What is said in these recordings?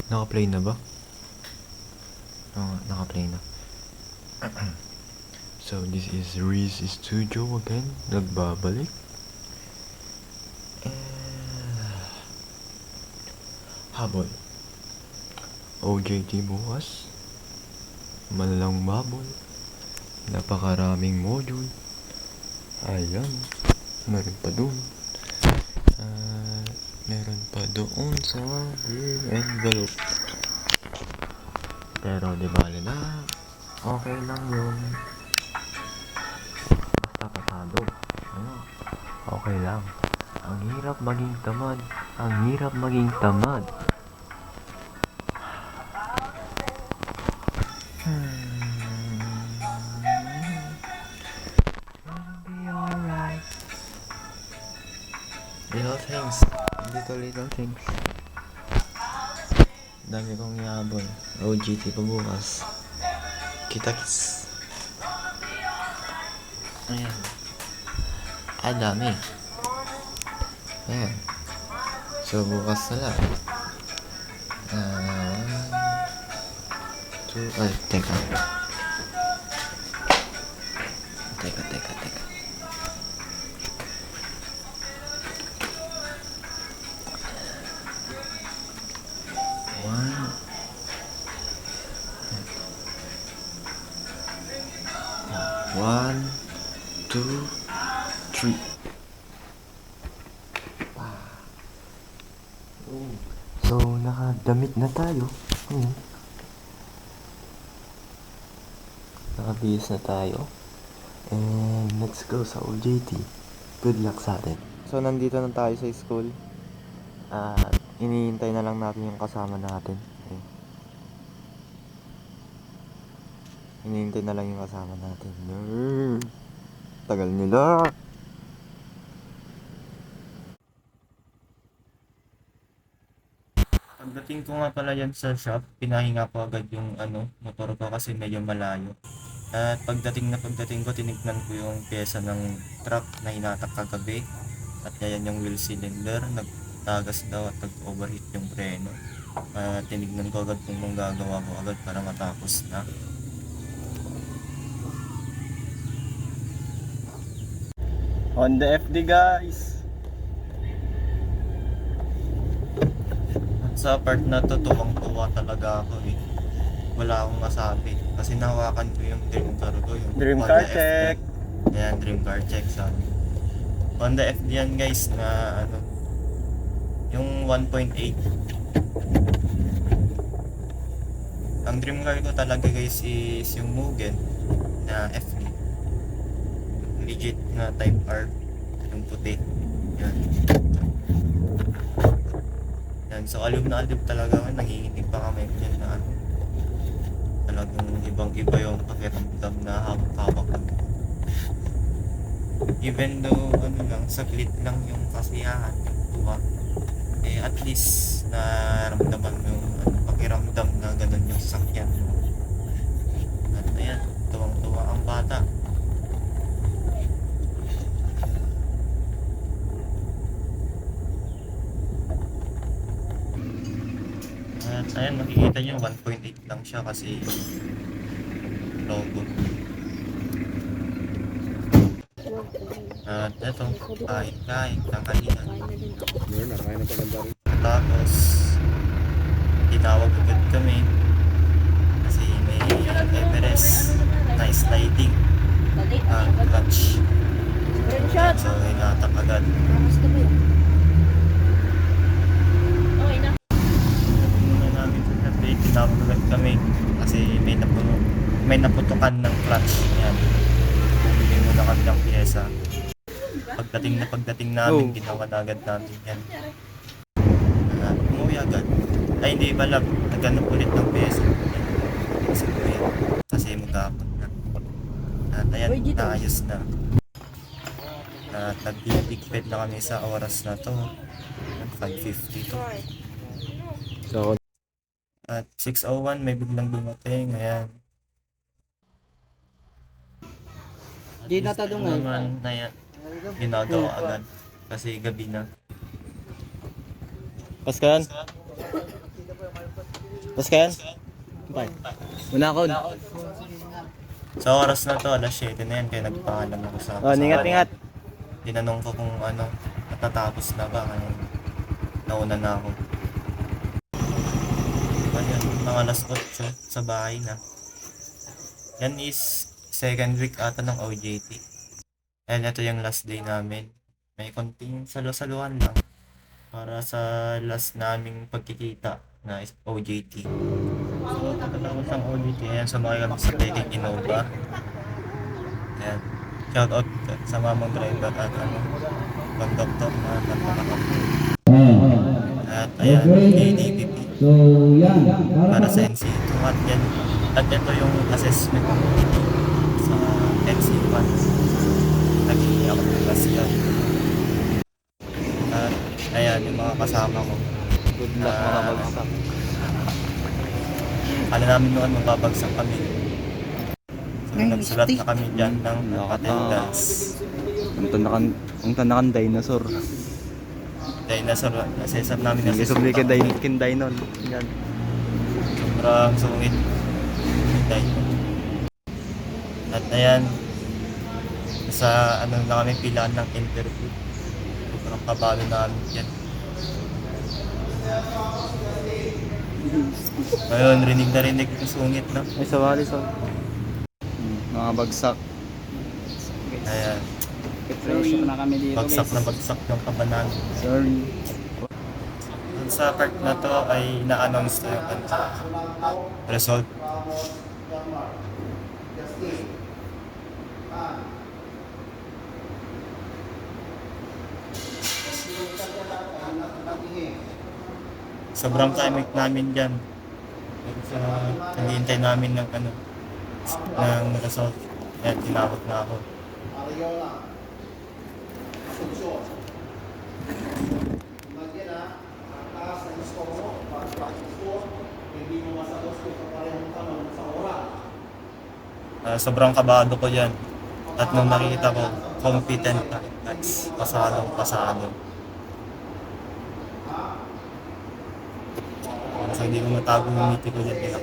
Naka-play na ba? Oo, naka-play na. So, this is Reese Studio again. Nagbabalik. Habol. OJT bukas. Malalang babol. Napakaraming module. Ayan. Meron pa dun. Meron pa doon sa green envelope. Pero di bale na. Okay lang yun. Basta pasado. Ano? Okay lang. Ang hirap maging tamad. Ang hirap maging tamad. It'll be alright. Little things. Little things. Dami kong yabon. OGT pa bukas. Kita-kits. Ayan. Dami. Ayan. So, bukas na lang. 1, 2, teka. Teka. 1, 2, 3. So, nakadamit na tayo. Nakabihis na tayo. And let's go sa OJT. Good luck sa atin. So, nandito na tayo sa school. At iniintay na lang natin yung kasama natin. Iniintay na lang yung kasama natin. Tagal nila. Pagdating ko nga pala yan sa shop, pinahinga ko agad yung motor ko kasi medyo malayo. At pagdating ko, tinignan ko yung pyesa ng truck na hinatak kagabi. At yan yung wheel cylinder, nagtagas daw at nag-overheat yung preno. At tinignan ko agad kung gagawa ko agad para matapos na. Honda FD guys! At sa part na to, tuwang-tuwa talaga ako eh. Wala akong masabi kasi nahawakan ko yung dream car ko, yung Dream Honda car FD. check. Ayan, dream car check sa Honda FD yan guys na yung 1.8. Ang dream car ko talaga guys is yung Mugen na FD. Legit na Type R, yung puti. Yan. Yan, so alib na alib talaga kami, nanginginig pa kami yan na talagang ibang iba yung pakiramdam na hawak-hawak ko. Even though saglit lang yung kasiyahan, yung tuwa, at least naramdaman mo yung pakiramdam na ganun yung sasakyan. At ayan, tuwang-tuwa ang bata. At ayan, makikita nyo 1.8 lang siya kasi logo. At eto, kain, tanghalian. Tapos, tinawag agad kami kasi may Everest na sliding ang clutch. So, hinatak agad. Tinawag agad kami kasi may naputukan ng clutch. Yan. Bumili muna kami ng pyesa. Pagdating namin, ginawa na agad namin yan. Umuwi agad. Ay hindi pala, naghanap ulit ng pyesa. Kasi magkapon na. At ayan, naayos na. At nag-big na kami sa oras na to. 5:50 to. So, At 6:01 may biglang dumating. Ayan. Di natadungan. Naman na yan, ginagawa agad. Kasi gabi na. Paskan? Bas ka yan? Una ko. Sa oras na to, alas 7 na yan, kaya nagpaalam ako sa Oh, ingat. Tinanong ko kung ano, natatapos na ba, kaya nauna na ako. Ayan, mga alas 8 sa bahay na. Yan is second week ata ng OJT. And ito yung last day namin. May konting salo-saluhan lang para sa last naming pagkikita na is OJT. So, pagkatapos ng OJT, ayan, sumakay kami sa Taking Innova. Ayan, shout out sa mamang driver at conductor na nagpapakap. At ayan, KDPP So, yan. para sa NC2 at ito yung assessment sa NC1. Nag-iiyak ko class yan. At ayan, yung mga kasama ko. Good luck mga bagsak. Kala namin noon mababagsak kami. So, nagsulat na kami dyan ng attendance. Ang tanakan dinosaur. Dinosaur, assessment namin na Isubli ka Dainon. Yan. sobrang sungit. Dino. At ayan, sa ano na kami pilaan ng interview. Sobrang kabalo namin yan. Ngayon, rinig na rinig yung sungit, no? Ay, sawali sa. Mga bagsak. Ayan, Pressure na kami dito bagsak guys. na bagsak yung kabanan. Sorry. Dun sa part na to ay na-announce na yung result. Sobrang timing namin dyan. Sa naghihintay namin ng ng result. Ayan, tinawag na ako. Sobrang kabado ko yan. At nung nakikita ko, competent na guys. Pasado. So hindi ko matago yung ngiti ko dyan.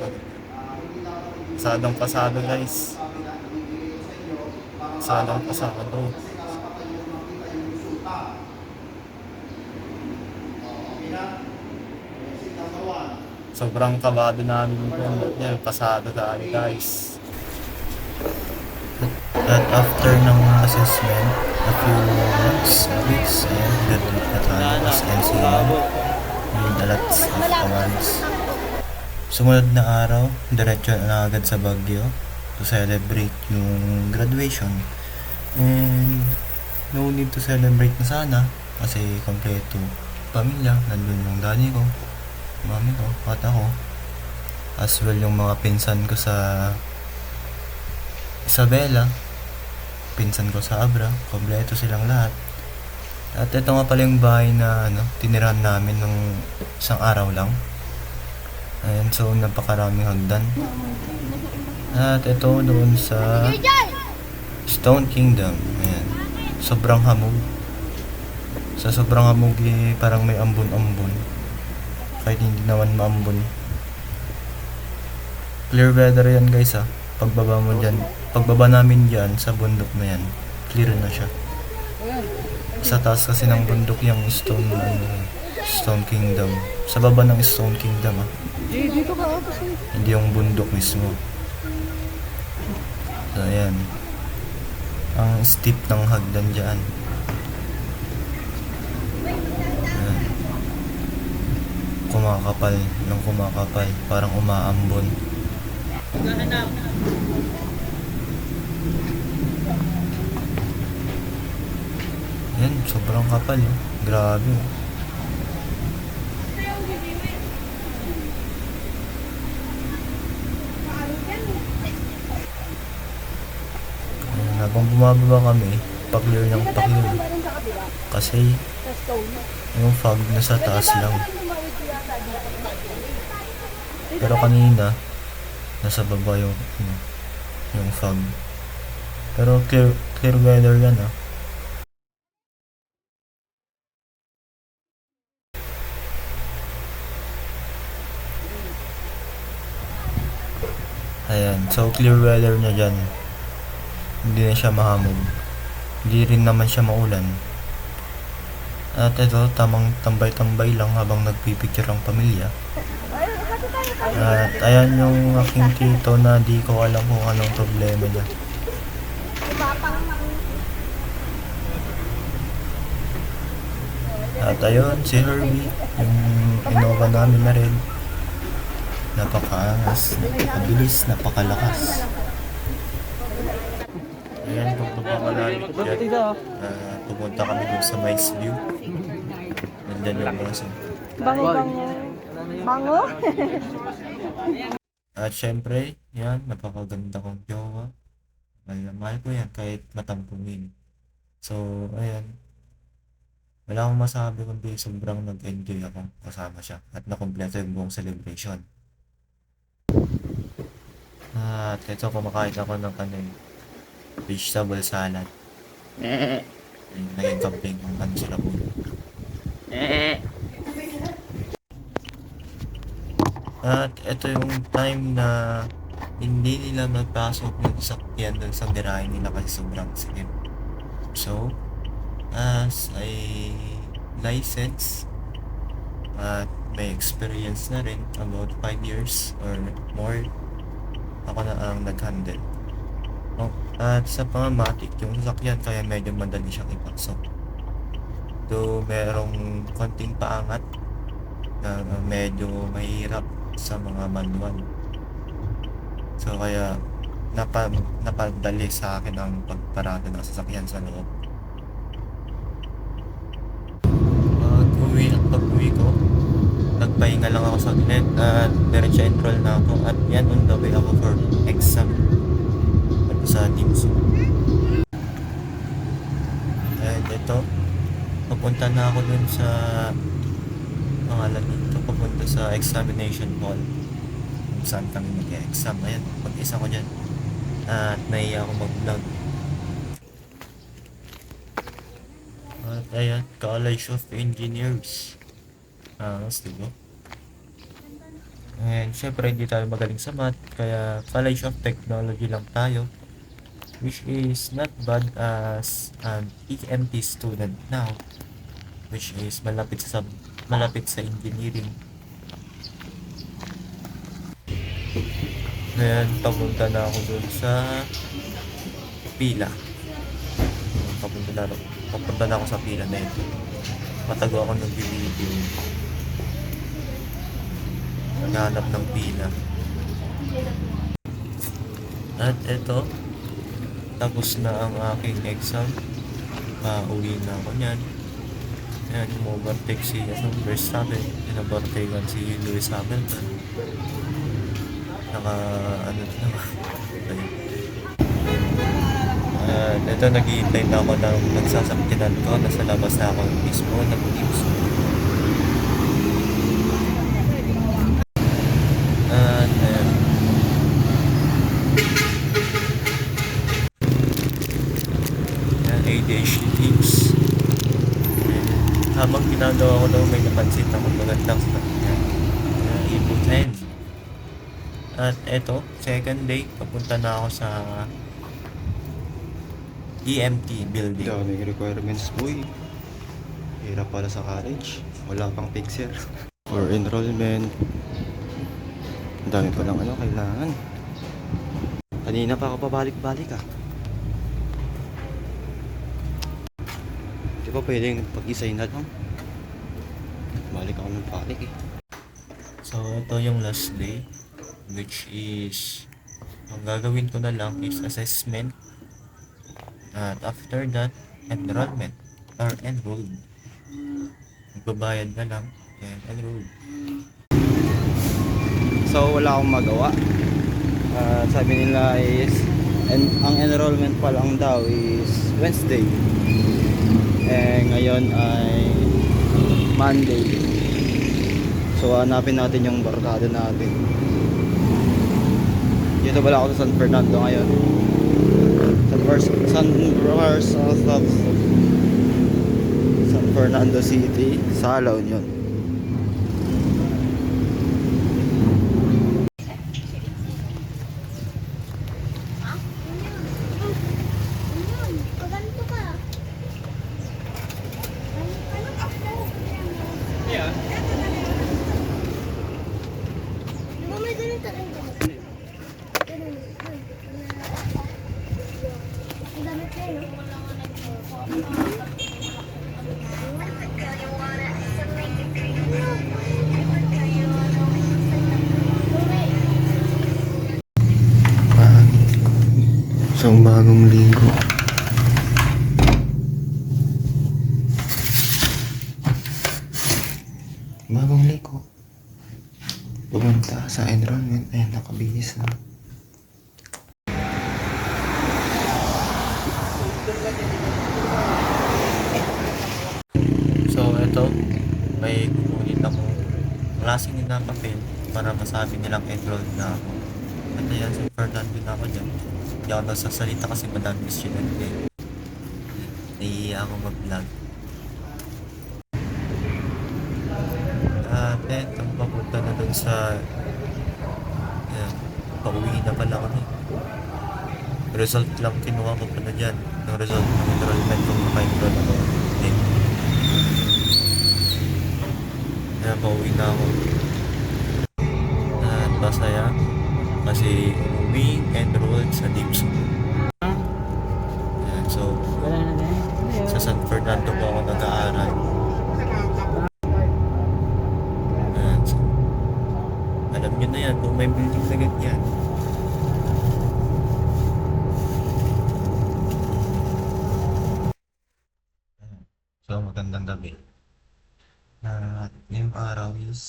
Pasado guys. Pasado. Sobrang kabado namin yung pasado tayo guys. At after ng assessment, a few weeks, graduate na tayo as NCM with a lot of awards. Sumunod na araw, diretso na agad sa Baguio to celebrate yung graduation. And no need to celebrate na sana kasi kompleto pamilya. Nandun yung daddy ko, mami ko, at ako. As well yung mga pinsan ko sa Isabela, pinsan ko sa Abra, kompleto silang lahat. At ito nga pala yung bahay na tinirahan namin nung isang araw lang. Ayan, so napakaraming hagdan. At ito doon sa Stone Kingdom. Ayan, sobrang hamog. Sa sobrang hamog parang may ambon-ambon. Kahit hindi naman maambon. Clear weather yan guys ah. Pagbaba namin dyan sa bundok na yan, clear na siya. Sa taas kasi ng bundok yung Stone Kingdom. Sa baba ng Stone Kingdom ah. Hindi yung bundok mismo. So ayan. Ang steep ng hagdan dyan. Ayan. Kumakapal, parang umaambon. Yan, sobrang kapal eh. Grabe oh. Ayan, habang bumababa kami, pa-clear ng pa-clear. Kasi yung fog nasa taas lang. Pero kanina, nasa baba yung fog. Pero clear weather yan ah. So clear weather na dyan. Hindi na siya mahamog. Hindi rin naman siya maulan. At ito, tamang tambay-tambay lang habang nagpipicture ang pamilya. At ayan yung aking tito na di ko alam kung anong problema niya. At ayun, si Herbie, yung Innova namin na rin. Napakaangas, napakabilis, napakalakas. Ayan, pagpapakalalim ko dyan. Pumunta kami dun sa Mice View. Nandyan yung mga Bango? At syempre, yan, napakaganda kong jowa. Mahal na mahal ko yan kahit matampungin. So, ayan. Wala akong masabi kundi sobrang nag-enjoy ako kasama siya at nakumpleto yung buong celebration. At ito, kumakain ako ng vegetable salad. Yung naging complaint ng sila po. At ito yung time na hindi nila magpasok yung sakyan dun sa garahe nila kasi sobrang sikip. So, as a license at may experience na rin about 5 years or more, ako na ang nag-handle. At sa pangamatik yung sasakyan kaya medyo madali siyang ipasok. Though merong konting paangat na medyo mahirap sa mga manual. So kaya napadali sa akin ang pagparada ng sasakyan sa loob. Pag-uwi ko, nagpahinga lang ako sa ulit at diretso enroll na ako at yan on the way ako for exam at sa TIMSU. And ito, papunta na ako dun sa pangalan dito, papunta sa examination hall kung saan kami mag-exam. Ayan, mag-isa ko dyan at nahiya ako mag-vlog. At ayan, College of Engineers. Diba? And syempre hindi tayo magaling sa math, kaya College of Technology lang tayo, which is not bad as an EMT student now, which is malapit sa engineering. Ngayon, papunta na ako dun sa pila. Papunta na ako sa pila na ito. Matago ako nag-video. Naghanap ng pila. At ito, tapos na ang aking exam. Uwi na ako niyan. Ayan, umovertake si Verstappen. Inabortekan si Lewis Hamilton. Ito, naghihintay na ako ng nagsasaktinan ko. Nasa labas na ako mismo, nag-tips. Ayan. ADHD tips. Habang ginagawa ko daw, may napansin ako magandang sa kanya. Ibutin. At eto, second day, papunta na ako sa EMT building. Daming requirements, boy. Hirap pala sa college. Wala pang fixer. For enrollment. Ang dami pa lang kailangan. Kanina pa ako pabalik-balik Di ba pwedeng pag-isay na lang? Balik ako ng balik So, ito yung last day, which is, ang gagawin ko na lang is assessment. At after that, enrollment or enrolled. Magbabayad na lang and enrolled. So wala akong magawa. Sabi nila is ang enrollment pa lang daw is Wednesday. Ngayon ay Monday. So hanapin natin yung barkada natin. Dito pala ako sa San Fernando ngayon. San Fernando City, sa La Union. Isang bagong linggo. Bagong linggo. Pumunta sa enrollment. Ayan, nakabihis na. So, ito, may kukunin ako klaseng na papel para masabi nilang enrolled na ako. At ayan, si Fernando na ako dyan. Hindi ako nagsasalita kasi madami estudyante. Nahihiya ako mag-vlog. At eto, papunta na dun sa... Ayan, pauwi na pala ako eh. Result lang kinuha ko pala dyan. Yung result ng enrollment kung maka-enroll ako. Eh. Kaya pauwi na ako. At masaya kasi we enrolled sa DIPSO. Ayan, so sa San Fernando po ako nag-aaral. Ayan, so, alam nyo na yan kung may building na ganyan. Ayan. So magandang gabi. At ngayong araw is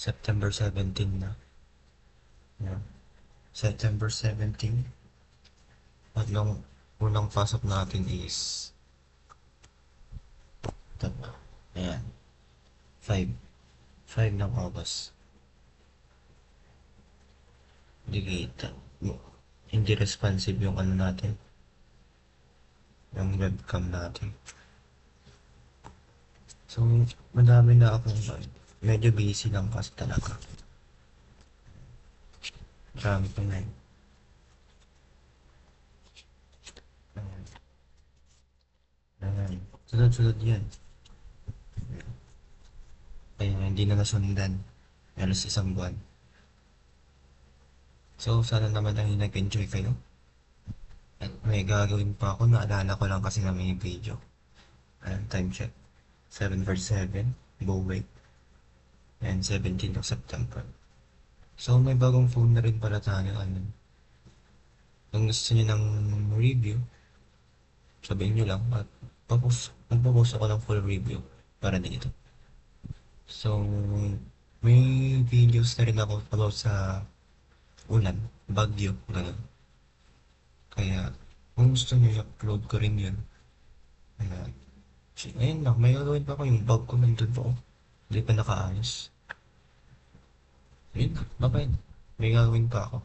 September 17 na. Yan. September 17. At yung unang pasok natin is ito. Ayan. 5 ng August. Hindi kita. Hindi responsive yung ano natin. Yung webcam natin. So, madami na akong medyo busy lang kasi talaga. Marami pa na yun. Ayan. Sunod-sunod yan. Kaya hindi na nasundan. Halos isang buwan. So, sana naman ay nag-enjoy kayo. At may gagawin pa ako. Naalala ko lang kasi na may video. Ayan, time check. 7:07. Bowie. And 17 of September. So, may bagong phone na rin pala tayo. Ano. Kung gusto niyo ng review, sabihin nyo lang at magpo-post ako ng full review para dito. So, may videos na rin ako about sa ulan, bagyo, gano'n. Kaya, kung gusto nyo, i-upload ko rin yun. Kaya, ayun lang, may gagawin pa ako yung bag ko nandun po. Hindi pa nakaayos. Ayun, bye-bye. May gagawin pa ako.